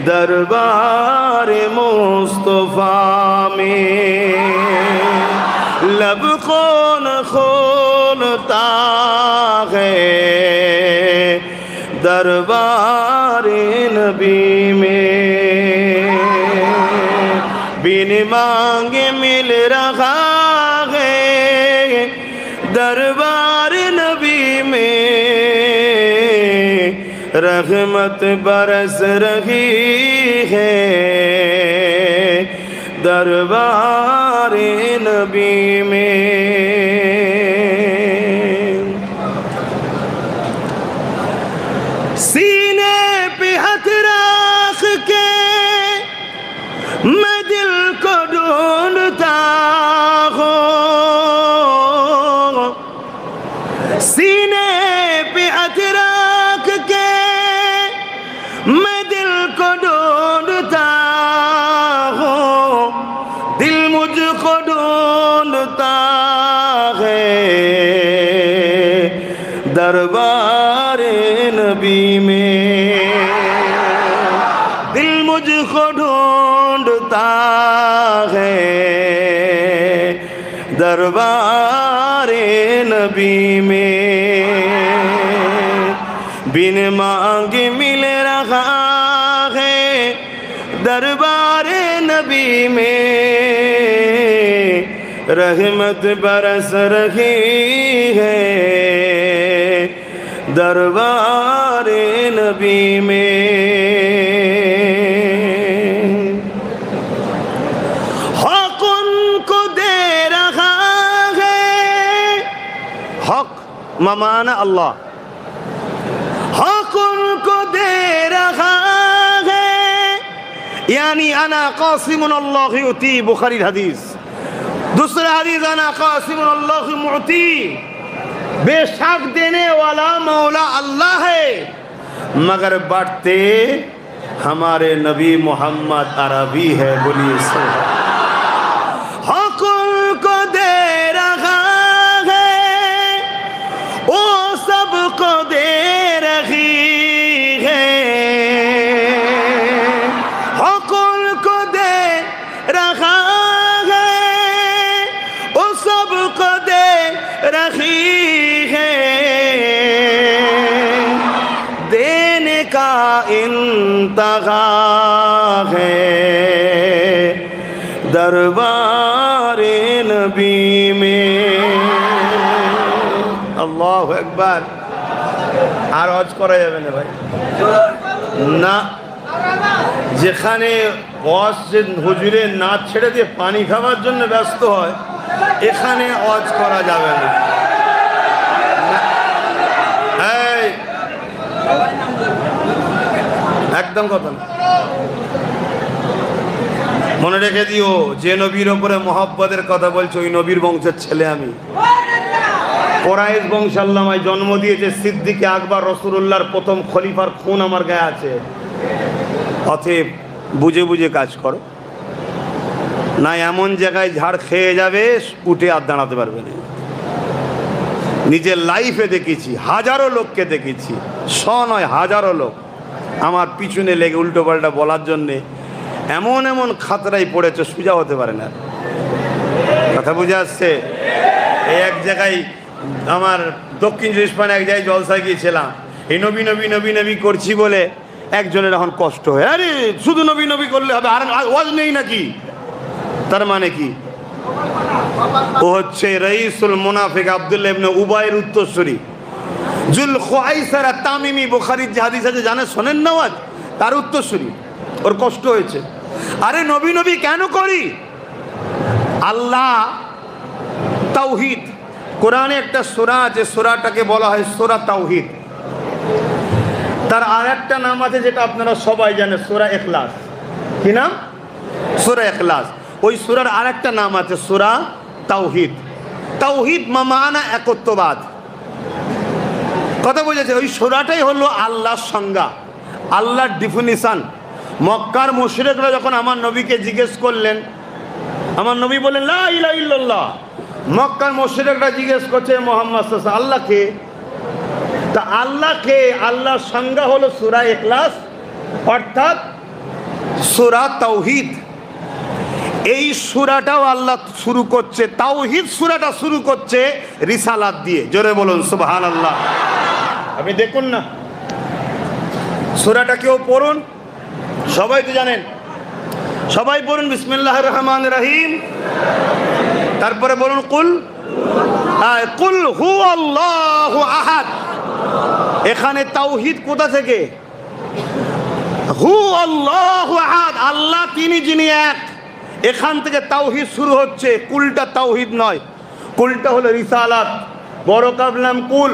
दरबार मुस्तफा में। लब कौन खोलता है दरबार नबी में। बिन मांगे मिल रहा है दरबार नबी में। रहमत बरस रही है दरबार नबी में। सीने पे हाथ रख के मैं दिल को ढूंढता हूँ। सीने पे हाथ रख के मैं दिल को ढूंढता हूँ। दिल मुझको ढूंढता है दरबार नबी में। दिल मुझको ढूंढता है दरबार नबी में। बिन मांगे मिल रहा है दरबार नबी में। रहमत बरस रही है दरबार नबी में। हक उनको दे रहा है। हक माना अल्लाह। हक उनको दे रहा है यानी अना कासिमुन अल्लाह युती। बुखारी हदीस। दूसरा हदीस अना कासिमुन अल्लाह मुती। बेशक देने वाला मौला अल्लाह है मगर बांटते हमारे नबी मोहम्मद अरबी है। बोलिए हक उनको दे रहा है वो सबको दे रही है। हक उनको दे रहा है वो सबको दे रही है। देने का इंतहा है दरबार नबी में। अल्लाहु আকবার। আর হজ করা যাবে না ভাই না। যেখানে হুজুরে নাচ ছেড়ে দিয়ে পানি খাওয়ার জন্য ব্যস্ত হয় এখানে হজ করা যাবে না। একদম কথা না। মনে রেখে দিও, যে নবীর ওপরে মহব্বতের কথা বলছে ওই নবীর বংশের ছেলে আমি। কোরাইশ বংশ আল্লাহ আমায় জন্ম দিয়েছে, সিদ্দিকে আকবর রাসূলুল্লাহর প্রথম খলিফার খুন আমার গায়ে আছে। অতএব বুঝে বুঝে কাজ করো, না এমন জায়গায় ঝাড় খেয়ে যাবে উঠে আর দাঁড়াতে পারবে না। নিজের লাইফে দেখেছি, হাজারো লোককে দেখেছি, নয় হাজারো লোক আমার পিছনে লেগে উল্টো পাল্টা বলার জন্যে এমন এমন খাতরাই পড়েছে, সোজা হতে পারে না। কথা বুঝে আসছে? এই এক জায়গায় আমার দক্ষিণ চব্বিশ পরগনায় এক জায়গায় জলসায় গিয়েছিলাম, এই নবী নবী নবী নবী করছি বলে একজনের এখন কষ্ট হয়, আরে শুধু নবী নবী করলে হবে, আর ওয়াজ নেই নাকি? তার মানে কি? ও হচ্ছে রাইসুল মুনাফিক আব্দুল্লাহ ইবনে উবাইয়ের উত্তরসূরি, জুল খুয়াইসারা তামিমি, বুখারীর যে হাদিস আছে জানেন, শোনেন না ওয়াজ, তার উত্তরসূরি। ওর কষ্ট হয়েছে, আরে নবী নবী কেন করি? আল্লাহ তাওহীদ, কোরআনে একটা সূরা আছে, সূরাটাকে বলা হয় সূরা তাওহীদ। তার আর একটা নাম আছে যেটা আপনারা সবাই জানেন, সূরা ইখলাস। কি নাম? সূরা ইখলাস। ওই সূরার আর একটা নাম আছে সূরা তাওহীদ। তাওহীদ মানা একত্ববাদ, কথা বুঝেছে? ওই সূরাটাই হলো আল্লাহর সংজ্ঞা, আল্লাহর ডিফিনিশন। মক্কার মুশরিকরা যখন আমার নবীকে জিজ্ঞেস করলেন, আমার নবী বললেন লা ইলাহা ইল্লাল্লাহ। মক্কার মুশরিকরা জিজ্ঞেস করছে মুহাম্মদ সাল্লাল্লাহু আলাইহি ওয়াসাল্লাম আল্লাহ কে? তা আল্লাহ কে? আল্লাহর সংজ্ঞা হলো সূরা ইখলাস, অর্থাৎ সূরা তাওহীদ। এই সূরাটাও আল্লাহ শুরু করছে, তাওহীদ সূরাটা শুরু করছে রিসালাত দিয়ে। জোরে বলুন সুবহানাল্লাহ। আপনি দেখুন না সূরাটা, কেউ পড়ুন, সবাই তো জানেন, সবাই পড়ুন বিসমিল্লাহির রহমানির রহিম, তারপরে বলুন কুল কুল হুয়াল্লাহু আহাদ। এখানে তাওহীদ কোথা থেকে? হুয়াল্লাহু আহাদ, আল্লাহ তিনি যিনি এক, এখান থেকে তাওহীদ শুরু হচ্ছে। কুলটা তাওহীদ নয়, কুলটা হলো রিসালাত। বড় কাবলাম কুল,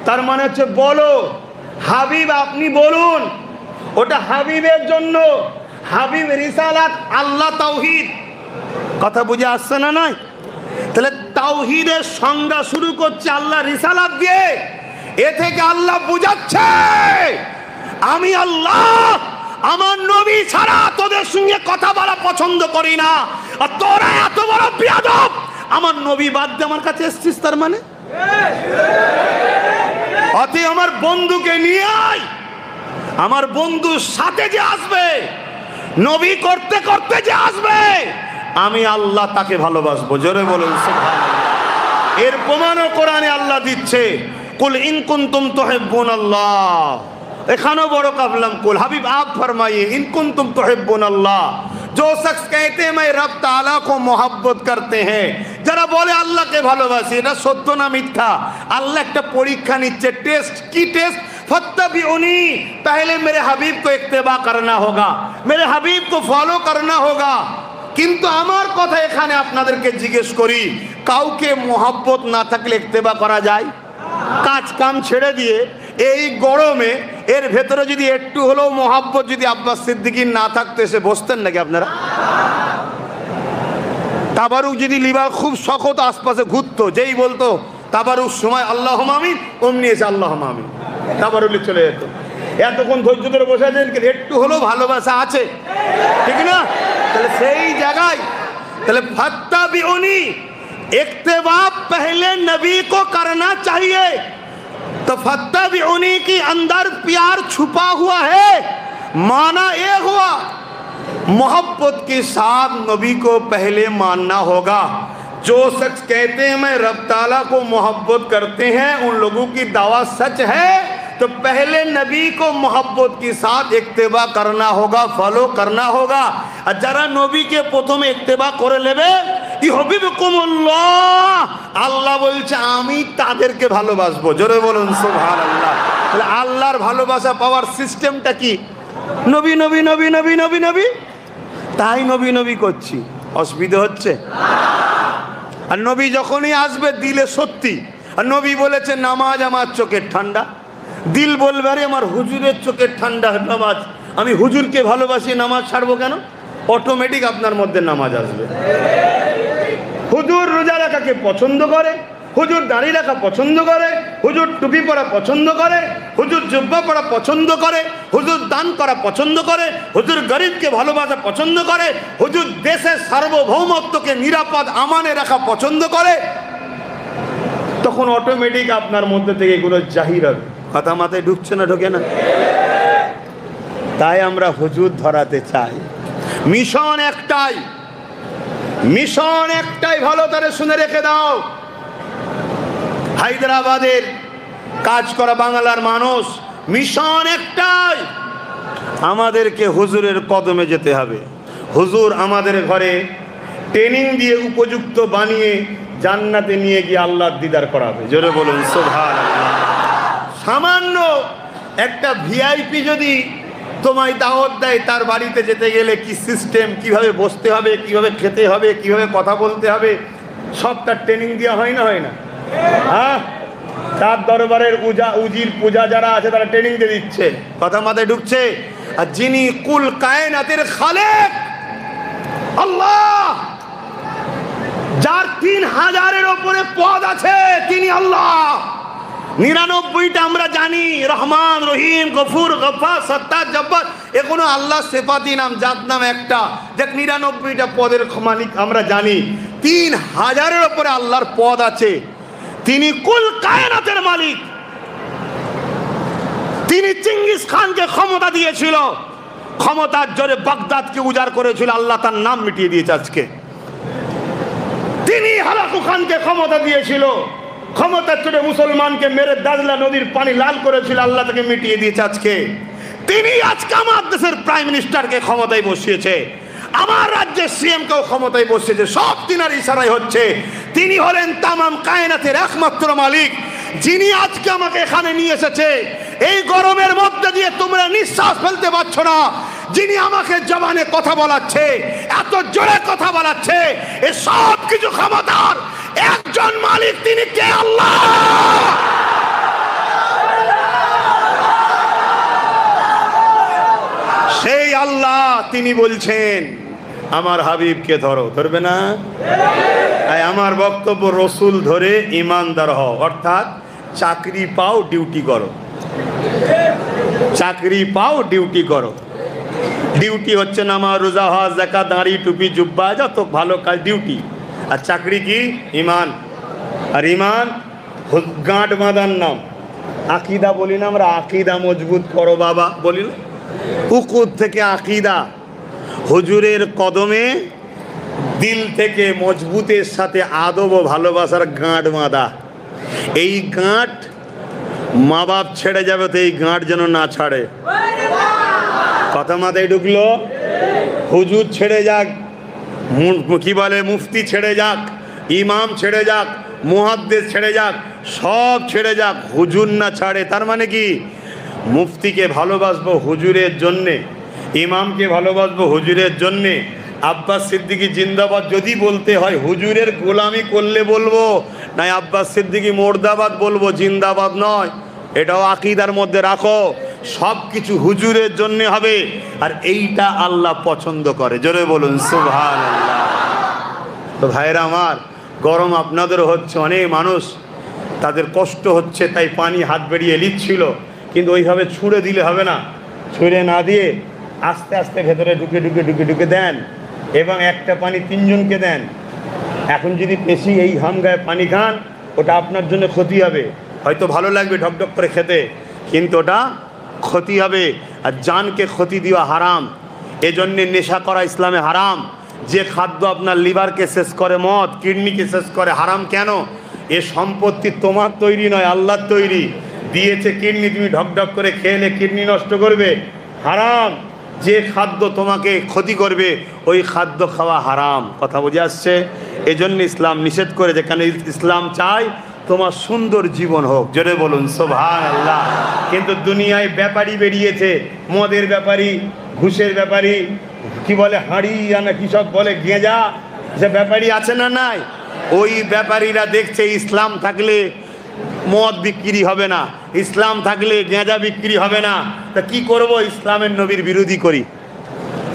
তার মানে হচ্ছে বলো। হাবিব আপনি বলুন, ওটা হাবিবের জন্য। হাবিব রিসালাত, আল্লাহ তাওহীদ। কথা বুঝে আসছে না? নয়? তাহলে তাওহীদের সংজ্ঞা শুরু করছে আল্লাহ রিসালাত দিয়ে। এ থেকে আল্লাহ বুঝাচ্ছে আমি আল্লাহ, আমার নবী ছাড়া তোদের সঙ্গে কথা বলা পছন্দ করি না, আর তোরা এত বড় বিয়াদব, আমার নবী বাদ দিয়ে আমার কাছে এসেছিস। তার মানে অতি আমার বন্ধুকে নিয়ে আয়, আমার বন্ধুর সাথে যে আসবে, নবী করতে করতে যে আসবে, আমি আল্লাহ তাকে ভালোবাসবো। জোরে বলুন সুবহানাল্লাহ। এর প্রমাণও কোরআনে আল্লাহ দিচ্ছে, কুল ইন কুনতুম তুহিব্বুনাল্লাহ। এখানেও বড় কাবলাম কুল, হাবিব आप फरमाइए इन कुंतुम तुहिब्बुन अल्लाह। जो शख्स कहते हैं मैं रब ताला को मोहब्बत करते हैं, যারা বলে আল্লাহকে ভালোবাসি, এটা সত্য না মিথ্যা? আল্লাহ একটা পরীক্ষা নিচ্ছে, টেস্ট। কি টেস্ট? फत्तबिउनी, पहले मेरे हबीब को इत्तेबा करना होगा, मेरे हबीब को फॉलो करना होगा। কিন্তু আমার কথা এখানে আপনাদেরকে জিজ্ঞেস করি, কাউকে মোহাব্বত না থাকলে ইত্তেবা করা যায়? কাজ কাম ছেড়ে দিয়ে এই গরমে এর ভেতরে যদি একটু হলেও মোহাব্বত যদি আব্বাস সিদ্দিকীর না থাকতো, এসে বসতেন নাকি আপনারা? তাবারুক যদি লিবার খুব শখত আশপাশে ঘুরতো, যেই বলতো তাবারুক সময় আল্লাহুম্মা আমিন, অমনি এসে আল্লাহুম্মা আমিন, তাবারুকে চলে যেত। এতক্ষণ ধৈর্য ধরে বসে আছেন, একটু হলেও ভালোবাসা আছে, ঠিক না? তাহলে সেই জায়গায় তাহলে फत्तबिउनी, इत्तेबा पहले नबी को करना चाहिए। तो फत्तबिउनी के अंदर प्यार छुपा हुआ है, माना ये हुआ मोहब्बत के साथ नबी को पहले मानना होगा। जो शख्स कहते हैं मैं रब ताला को मोहब्बत करते हैं, उन लोगों की दावा सच है, तो पहले नबी को मोहब्बत के साथ इत्तेबा करना होगा, फॉलो करना होगा। और जरा नबी के प्रथम इत्तेबा करे लेबे, ইউহিব্বুকুমুল্লাহ, আল্লাহ বলছে আমি তাদেরকে ভালোবাসবো। জোরে বলুন সুবহানাল্লাহ। তাহলে আল্লাহর ভালোবাসা পাওয়ার সিস্টেমটা কি? নবী নবী নবী নবী নবী নবী, তাই নবী নবী করছি, অসুবিধা হচ্ছে? আর নবী যখনই আসবে দিলে সত্যি। আর নবী বলেছে নামাজ আমার চোখের ঠান্ডা, দিল বলবে আরে আমার হুজুরের চোখের ঠান্ডা নামাজ, আমি হুজুরকে ভালোবাসি, নামাজ ছাড়বো কেন? অটোমেটিক আপনার মধ্যে নামাজ আসবে। হুজুর রোজা রাখাকে পছন্দ করে, হুজুর দাড়ি রাখা পছন্দ করে, হুজুর টুপি পরা পছন্দ করে, হুজুর জুব্বা পরা পছন্দ করে, হুজুর দান করা পছন্দ করে, হুজুর গরিবকে ভালোবাসা পছন্দ করে, হুজুর দেশের সার্বভৌমত্বকে নিরাপদ আমানে রাখা পছন্দ করে, তখন অটোমেটিক আপনার মধ্যে থেকে এগুলো জাহির হবে। কথা মাথায় ঢুকছে না, ঢোকে না? তাই আমরা হুজুর ধরাতে চাই। মিশন একটাই, মিশন একটাই, ভালো করে শুনে রেখে দাও। হায়দ্রাবাদের কাজ করা বাংলার মানুষ, মিশন একটাই, আমাদেরকে হুজুরের কদমে যেতে হবে। হুজুর আমাদের ঘরে ট্রেনিং দিয়ে উপযুক্ত বানিয়ে জান্নাতে নিয়ে গিয়ে আল্লাহর দিদার করাবে। জোরে বলুন সুবহানাল্লাহ। সামান্য একটা ভিআইপি যদি তোমায় দাওয়াত দেয়, তার বাড়িতে যেতে গেলে কি সিস্টেম, কিভাবে বসতে হবে, কিভাবে খেতে হবে, কিভাবে কথা বলতে হবে, সব তার ট্রেনিং দেওয়া হয় না, হয় না? হ্যাঁ, তার দরবারের উজির পূজা যারা আছে তারা ট্রেনিং দিয়ে দিচ্ছে। কথা মাথায় ঢুকছে? আর যিনি কুল কায়নাতের খালেক আল্লাহ, যার 3000-এর ওপরে পদ আছে, তিনি আল্লাহ। 99টা আমরা জানি, রহমান, রহিম, গফুর, গফফার, সত্তার, জব্বার, এগুলো আল্লাহ সিফাতি নাম, জাত নাম একটা। দেখ 99টা পদের মালিক আমরা জানি, 3000-এর ওপরে আল্লাহর পদ আছে। তিনি কুল কায়নাতের মালিক। তিনি চিঙ্গিস খানকে ক্ষমতা দিয়েছিল, ক্ষমতার জোরে বাগদাদকে উজাড় করেছিল, আল্লাহ তার নাম মিটিয়ে দিয়েছে আজকে। তিনি হালাকু খানকে ক্ষমতা দিয়েছিল, ক্ষমতার জোরে মুসলমানকে মেরে দাজলা নদীর পানি লাল করেছিল, আল্লাহ তাকে মিটিয়ে দিয়েছে আজকে। তিনি আজকে আমার দেশের প্রাইম মিনিস্টারকে ক্ষমতায় বসিয়েছে, আমার রাজ্যের সিএমকেও ক্ষমতায় বসিয়েছে, সব তিনার ইশারায় হচ্ছে। তিনি হলেন তামাম কায়নাতের একমাত্র মালিক, যিনি আজকে আমাকে এখানে নিয়ে এসেছে। এই গরমের মধ্যে দিয়ে তোমরা নিঃশ্বাস ফেলতে পারছো না, যিনি আমাকে জবানে কথা বলাচ্ছে, এত জোরে কথা বলাচ্ছে, এ সব কিছু ক্ষমতার একজন মালিক, তিনি কে? আল্লাহ। সেই আল্লাহ তিনি বলছেন আমার হাবিবকে ধরো, ধরবে না? আমার বক্তব্য, রসুল ধরে ইমানদার হও, অর্থাৎ চাকরি পাও, ডিউটি করো। চাকরি পাও, ডিউটি করো। ডিউটি হচ্ছে নামাজ, রোজা, হজ, যাকাত, দাড়ি, টুপি, জুব্বা, যত ভালো কাজ ডিউটি। আর চাকরি কি? ইমান। আর ইমান গাঁট বাঁধার নাম। আকিদা বলি না আমরা, আকিদা মজবুত করো বাবা, বলি না? উকুদ থেকে আকিদা, হুজুরের কদমে দিল থেকে মজবুতের সাথে আদব ও ভালোবাসার গাঁট বাঁধা। এই গাঁট মা বাপ ছেড়ে যাবে, তো এই গাঁট যেন না ছাড়ে। কথা মাথায় ঢুকলো? হুজুর ছেড়ে যাক, কি বলে, মুফতি ছেড়ে যাক, ইমাম ছেড়ে যাক, মুহাদ্দিস ছেড়ে যাক, সব ছেড়ে যাক, হুজুর না ছাড়ে। তার মানে কি? মুফতিকে ভালোবাসবো হুজুরের জন্যে, ইমামকে ভালোবাসবো হুজুরের জন্যে। আব্বাস সিদ্দিকী জিন্দাবাদ যদি বলতে হয়, হুজুরের গোলামি করলে বলবো, নাই আব্বাস সিদ্দিকী মুর্দাবাদ বলবো, জিন্দাবাদ নয়। এটাও আকীদার মধ্যে রাখো, সব কিছু হুজুরের জন্য হবে। আর এইটা আল্লাহ পছন্দ করে। জোরে বলুন সুবহানাল্লাহ। তো ভাইরা আমার, গরম আপনাদেরও হচ্ছে, অনেক মানুষ তাদের কষ্ট হচ্ছে, তাই পানি হাত বেরিয়ে লিচ্ছিল, কিন্তু ওইভাবে ছুঁড়ে দিলে হবে না। ছুঁড়ে না দিয়ে আস্তে আস্তে ভেতরে ঢুকে ঢুকে ঢুকে ঢুকে দেন, এবং একটা পানি 3 জনকে দেন। এখন যদি বেশি এই হাম গায়ে পানি খান, ওটা আপনার জন্য ক্ষতি হবে। হয়তো ভালো লাগবে ঢকঢক করে খেতে, কিন্তু ওটা ক্ষতি হবে। আর জানকে ক্ষতি দেওয়া হারাম, এজন্যে নেশা করা ইসলামে হারাম। যে খাদ্য আপনার লিভারকে শেষ করে, মদ, কিডনিকে শেষ করে, হারাম কেন? এ সম্পত্তি তোমার তৈরি নয়, আল্লাহর তৈরি। দিয়েছে কিডনি, তুমি ঢকঢক করে খেলে কিডনি নষ্ট করবে, হারাম। যে খাদ্য তোমাকে ক্ষতি করবে, ওই খাদ্য খাওয়া হারাম। কথা বুঝে আসছে? এজন্য ইসলাম নিষেধ করে, যেখানে ইসলাম চায় তোমার সুন্দর জীবন হোক। জোরে বলুন সুবহানাল্লাহ। কিন্তু দুনিয়ায় ব্যাপারী বেরিয়েছে, মদের ব্যাপারী, ঘুষের ব্যাপারী, কি বলে হাঁড়ি আনা, কি সব বলে, গেঁজা, যে ব্যাপারী আছে না নাই? ওই ব্যাপারীরা দেখছে ইসলাম থাকলে মদ বিক্রি হবে না, ইসলাম থাকলে গেঁজা বিক্রি হবে না, তা কি করব? ইসলামের নবীর বিরোধী করি।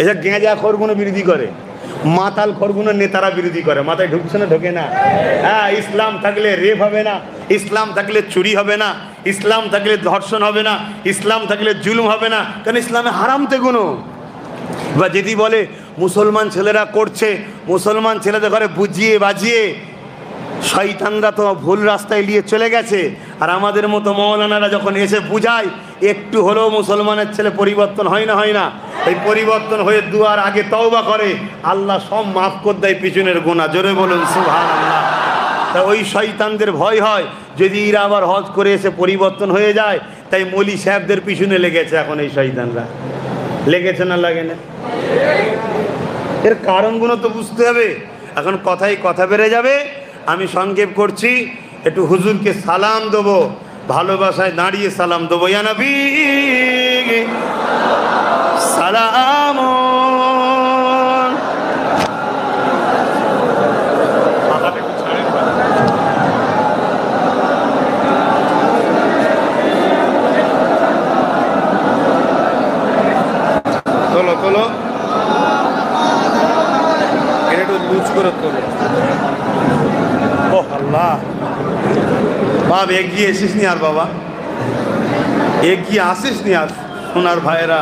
এসব গেঁজা খোরগুলো বিরোধী করে, মাতাল খোরগুলো নেতারা বিরোধী করে। মাথায় ঢুকছে না ঢোকে না? হ্যাঁ, ইসলাম থাকলে রেপ হবে না, ইসলাম থাকলে চুরি হবে না, ইসলাম থাকলে ধর্ষণ হবে না, ইসলাম থাকলে জুলুম হবে না। কারণ ইসলামে হারাম তো কোনো। বা যদি বলে মুসলমান ছেলেরা করছে, মুসলমান ছেলেদের ঘরে বুঝিয়ে বাজিয়ে শয়তানরা তো ভুল রাস্তায় নিয়ে চলে গেছে। আর আমাদের মতো মৌলানারা যখন এসে বুঝায়, একটু হলেও মুসলমানের ছেলে পরিবর্তন হয় না? হয় না? এই পরিবর্তন হয়ে দুয়ার আগে তওবা করে, আল্লাহ সব মাফ করে দেয় পিছনের গুনাহ। জোরে বলুন সুবহানাল্লাহ। তা ওই শয়তানদের ভয় হয়, যদি এরা আবার হজ করে এসে পরিবর্তন হয়ে যায়, তাই মৌলী সাহেবদের পিছনে লেগেছে এখন এই শয়তানরা। লেগেছে না লাগে না? এর কারণগুলো তো বুঝতে হবে। এখন কথাই কথা বেড়ে যাবে, আমি সংক্ষেপ করছি। একটু হুজুরকে সালাম দেবো, ভালোবাসায় দাঁড়িয়ে সালাম দেবো। ইয়া নবী সালাম। তোলো তোলো, এটা একটু লুজ করে তোলো। ও আল্লাহ, বাপ এগিয়ে এসিস নি আর? বাবা এগিয়ে আসিস নি আর? সোনার ভাইয়েরা,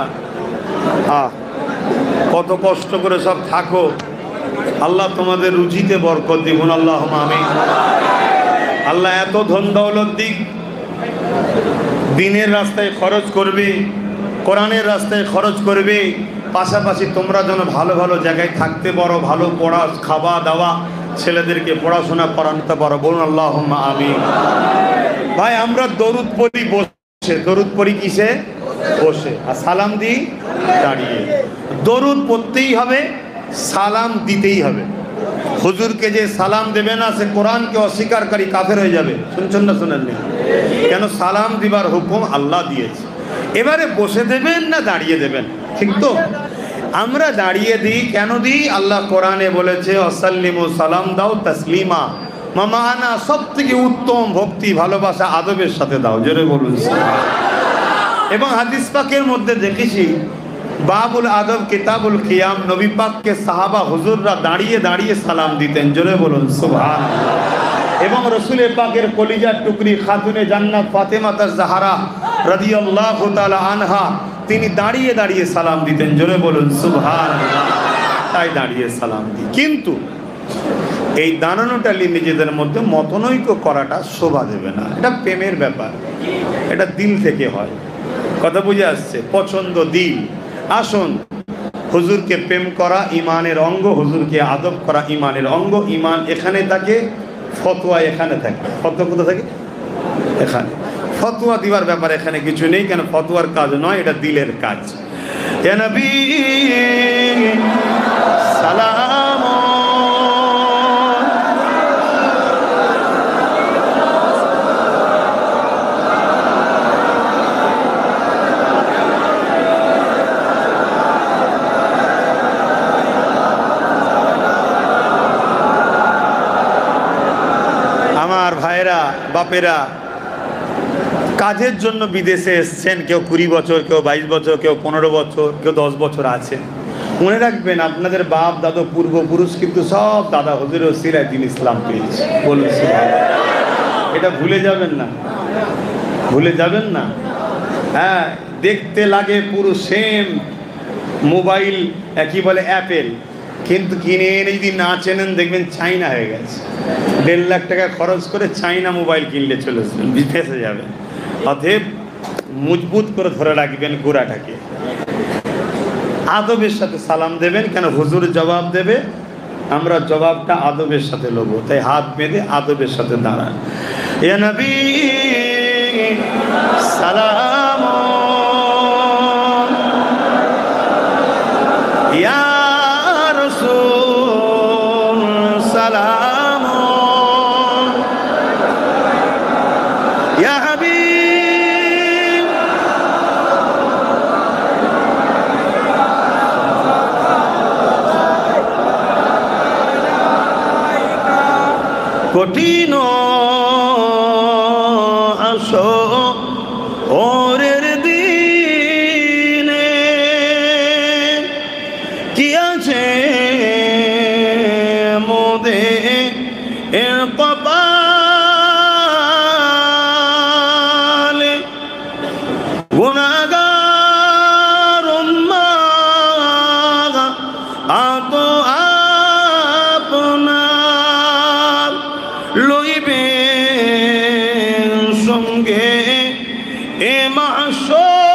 কত কষ্ট করে সব থাকো, আল্লাহ তোমাদের রুজিতে বরকত দিবুন, আল্লাহুম্মা আমিন। আল্লাহ এত ধন দৌলত দিক, দিনের রাস্তায় খরচ করবে, কোরআনের রাস্তায় খরচ করবে, পাশাপাশি তোমরা যেন ভালো ভালো জায়গায় থাকতে পারো, ভালো পড়া খাওয়া দাওয়া, ছেলেদেরকে পড়াশোনা করাতে পারো। বলুন আল্লাহুম্মা আমিন। ভাই আমরা দরুদ পড়ি বসে, দরুদ পড়ি কিসে? বসে। আর সালাম দিই দাঁড়িয়ে। দরুদ পড়তেই হবে, সালাম দিতেই হবে। হুজুরকে যে সালাম দেবে না, সে কোরআনকে অস্বীকারী কাফের হয়ে যাবে। শুনছেন না? শোনেননি? কেন? সালাম দিবার হুকুম আল্লাহ দিয়েছে। এবারে বসে দেবেন না দাঁড়িয়ে দেবেন? ঠিক তো? আমরা দাঁড়িয়ে দিই। কেন দিই? আল্লাহ কোরআনে বলেছে অসাল্লিমু, সালাম দাও তাসলিমা। মামানা, সব থেকে উত্তম ভক্তি ভালোবাসা আদবের সাথে দাও। জোরে বলুন। এবং হাদিস পাকের মধ্যে দেখেছি, বাবুল আদব কিতাবুল কিয়াম, নবী পাককে সাহাবা হুজুররা দাঁড়িয়ে দাঁড়িয়ে সালাম দিতেন। জোরে বলুন সুবহানাল্লাহ। এবং রসুল পাকের কলিজার টুকরি খাতুনে জান্নাত ফাতেমা জাহরা রাদিয়াল্লাহু তাআলা আনহা, তিনি দাঁড়িয়ে দাঁড়িয়ে সালাম দিতেন। জোরে বলুন সুবহানাল্লাহ। তাই দাঁড়িয়ে সালাম দিই। কিন্তু এই দাঁড়ানোটা নিয়ে নিজেদের মধ্যে মতনৈক্য করাটা শোভা দেবে না। এটা প্রেমের ব্যাপার, এটা দিল থেকে হয়। কথা বুঝে আসছে? পছন্দ দিল। আসুন, হুজুরকে প্রেম করা ইমানের অঙ্গ, হুজুরকে আদব করা ইমানের অঙ্গ। ইমান এখানে থাকে, ফতোয়া এখানে থাকে। ফতোয়া কোথা থাকে? এখানে। ফতোয়া দিবার ব্যাপার এখানে কিছু নেই, কেন ফতোয়ার কাজ নয়, এটা দিলের কাজ। ইয়া নবী সালাম। আমার ভাইরা বাপেরা, কাজের জন্য বিদেশে এসছেন, কেউ 20 বছর, কেউ 22 বছর, কেউ 15 বছর, কেউ 10 বছর আছে। মনে রাখবেন, আপনাদের বাপ দাদা পূর্বপুরুষ কিন্তু সব দাদা হুজুরের ওসিলায় দিন ইসলাম পেয়েছে। বলুন সুবহানাল্লাহ। এটা ভুলে যাবেন না, ভুলে যাবেন না। হ্যাঁ, দেখতে লাগে পুরো সেম মোবাইল, কি বলে অ্যাপেল, কিন্তু কিনে এনে যদি না চেনেন দেখবেন চাইনা হয়ে গেছে। 1.5 লাখ টাকা খরচ করে চাইনা মোবাইল কিনলে চলে আসবেন, ফেসে যাবেন। অতএব মজবুত করে ধরে রাখবেন গোড়াটাকে। আদবের সাথে সালাম দেবেন, কেন হুজুর জবাব দেবে, আমরা জবাবটা আদবের সাথে নেব। তাই হাত বেঁধে আদবের সাথে দাঁড়ান। ইয়া নবী সালাম, ইয়া রাসূল সালাম, ইয়া হাবিব কঠিন আসো ওরের দিনে এর কপালে গুনাহগার উম্মাহ আত আপনার লইবে সঙ্গে এ মাসর